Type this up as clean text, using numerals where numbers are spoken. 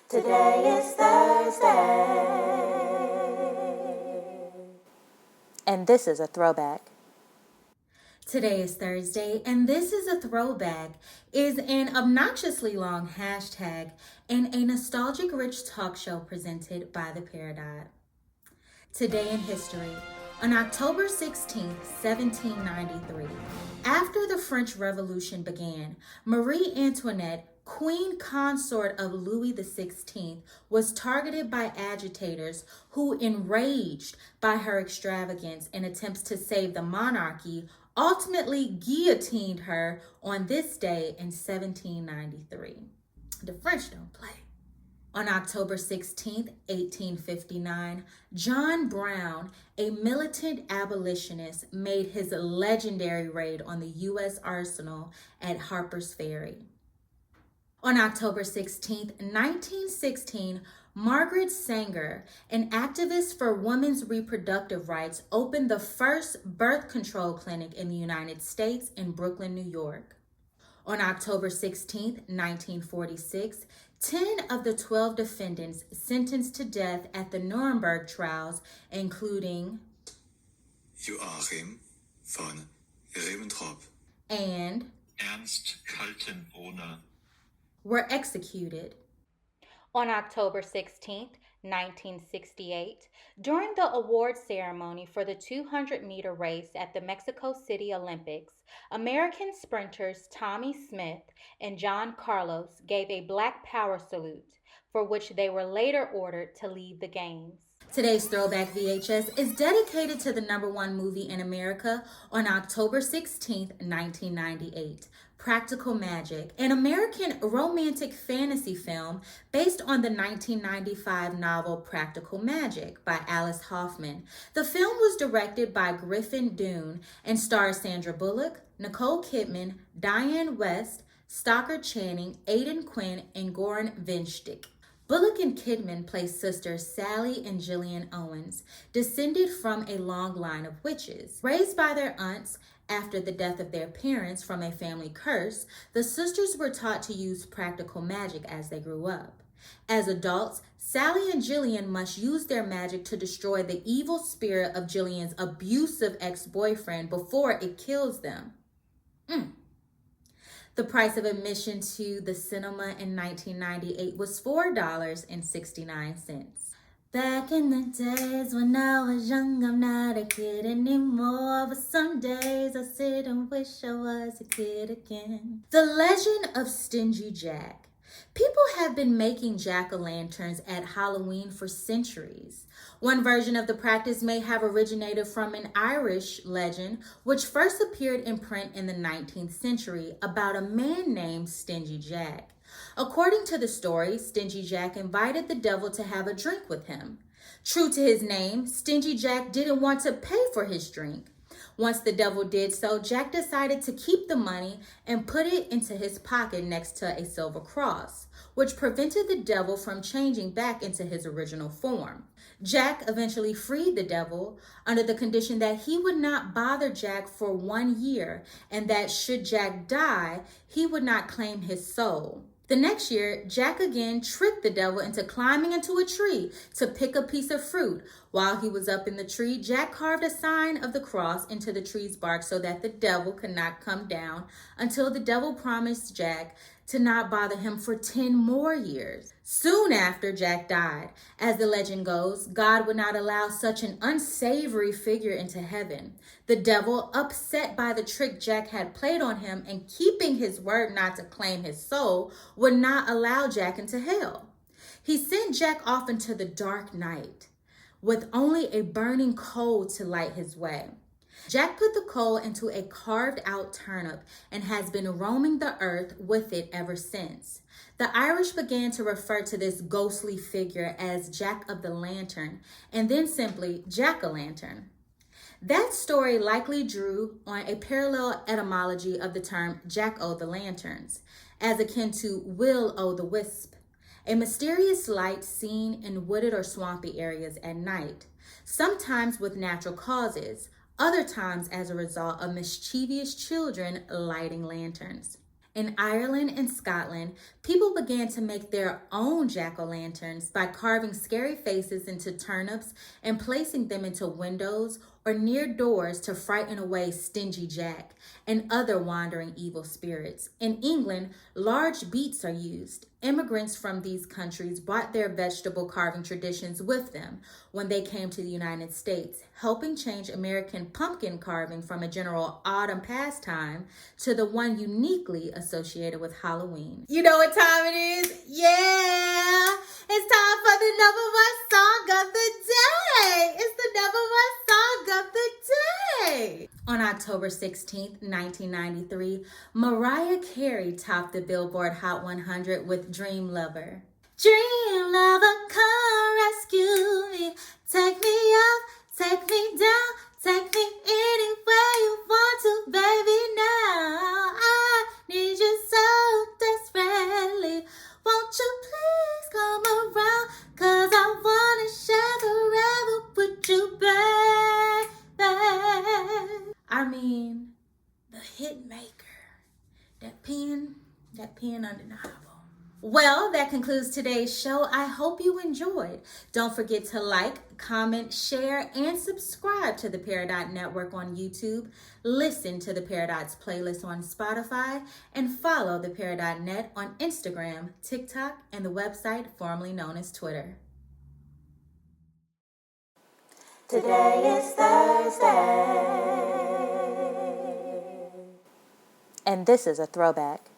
Today is Thursday. And this is a throwback. Today is Thursday, and this is a throwback, is an obnoxiously long hashtag and a nostalgic rich talk show presented by the Peridot. Today in history, on October 16, 1793, after the French Revolution began, Marie-Antoinette, Queen Consort of Louis XVI, was targeted by agitators who, enraged by her extravagance and attempts to save the monarchy, ultimately guillotined her on this day in 1793. The French don't play. On October 16, 1859, John Brown, a militant abolitionist, made his legendary raid on the U.S. arsenal at Harpers Ferry. On October 16, 1916, Margaret Sanger, an activist for women's reproductive rights, opened the first birth control clinic in the United States in Brooklyn, New York. On October 16, 1946, 10 of the 12 defendants sentenced to death at the Nürnberg trials, including Joachim von Ribbentrop and Ernst Kaltenbrunner, were executed. On October 16, 1968, during the award ceremony for the 200-meter race at the Mexico City Olympics, American sprinters Tommy Smith and John Carlos gave a Black Power salute, for which they were later ordered to leave the games. Today's Throwback VHS is dedicated to the #1 movie in America on October 16, 1998, Practical Magic, an American romantic fantasy film based on the 1995 novel Practical Magic by Alice Hoffman. The film was directed by Griffin Dunne and stars Sandra Bullock, Nicole Kidman, Diane West, Stockard Channing, Aidan Quinn, and Goran Vinchtik. Bullock and Kidman play sisters Sally and Gillian Owens, descended from a long line of witches. Raised by their aunts after the death of their parents from a family curse, the sisters were taught to use practical magic as they grew up. As adults, Sally and Gillian must use their magic to destroy the evil spirit of Gillian's abusive ex-boyfriend before it kills them. The price of admission to the cinema in 1998 was $4.69. Back in the days when I was young, I'm not a kid anymore, but some days I sit and wish I was a kid again. The legend of Stingy Jack. People have been making jack-o'-lanterns at Halloween for centuries. One version of the practice may have originated from an Irish legend, which first appeared in print in the 19th century about a man named Stingy Jack. According to the story, Stingy Jack invited the devil to have a drink with him. True to his name, Stingy Jack didn't want to pay for his drink. Once the devil did so, Jack decided to keep the money and put it into his pocket next to a silver cross, which prevented the devil from changing back into his original form. Jack eventually freed the devil under the condition that he would not bother Jack for 1 year, and that should Jack die, he would not claim his soul. The next year, Jack again tricked the devil into climbing into a tree to pick a piece of fruit. While he was up in the tree, Jack carved a sign of the cross into the tree's bark so that the devil could not come down, until the devil promised Jack to not bother him for 10 more years. Soon after, Jack died. As the legend goes, God would not allow such an unsavory figure into heaven. The devil, upset by the trick Jack had played on him and keeping his word not to claim his soul, would not allow Jack into hell. He sent Jack off into the dark night with only a burning coal to light his way. Jack put the coal into a carved-out turnip and has been roaming the earth with it ever since. The Irish began to refer to this ghostly figure as Jack of the Lantern, and then simply Jack-o'-lantern. That story likely drew on a parallel etymology of the term Jack-o'-the-lanterns, as akin to Will-o'-the-wisp, a mysterious light seen in wooded or swampy areas at night, sometimes with natural causes, other times as a result of mischievous children lighting lanterns. In Ireland and Scotland, people began to make their own jack-o'-lanterns by carving scary faces into turnips and placing them into windows or near doors to frighten away stingy Jack and other wandering evil spirits. In England, large beets are used. Immigrants from these countries brought their vegetable carving traditions with them when they came to the United States, helping change American pumpkin carving from a general autumn pastime to the one uniquely associated with Halloween. You know what time it is? Yeah! It's time for the #1 song of the day! It's the #1 song of the day! On October 16th, 1993, Mariah Carey topped the Billboard Hot 100 with Dream Lover. Dream lover, come rescue me. Take me up, take me down, take me anywhere you want to, baby, now. I need you so desperately. Won't you please come around? 'Cause I wanna share forever with you, baby. I mean, the hit maker. That pen undeniable. Well, that concludes today's show. I hope you enjoyed. Don't forget to like, comment, share, and subscribe to the Peridot Network on YouTube. Listen to the Peridot's playlist on Spotify, and follow the Peridot Net on Instagram, TikTok, and the website formerly known as Twitter. Today is Thursday. And this is a throwback.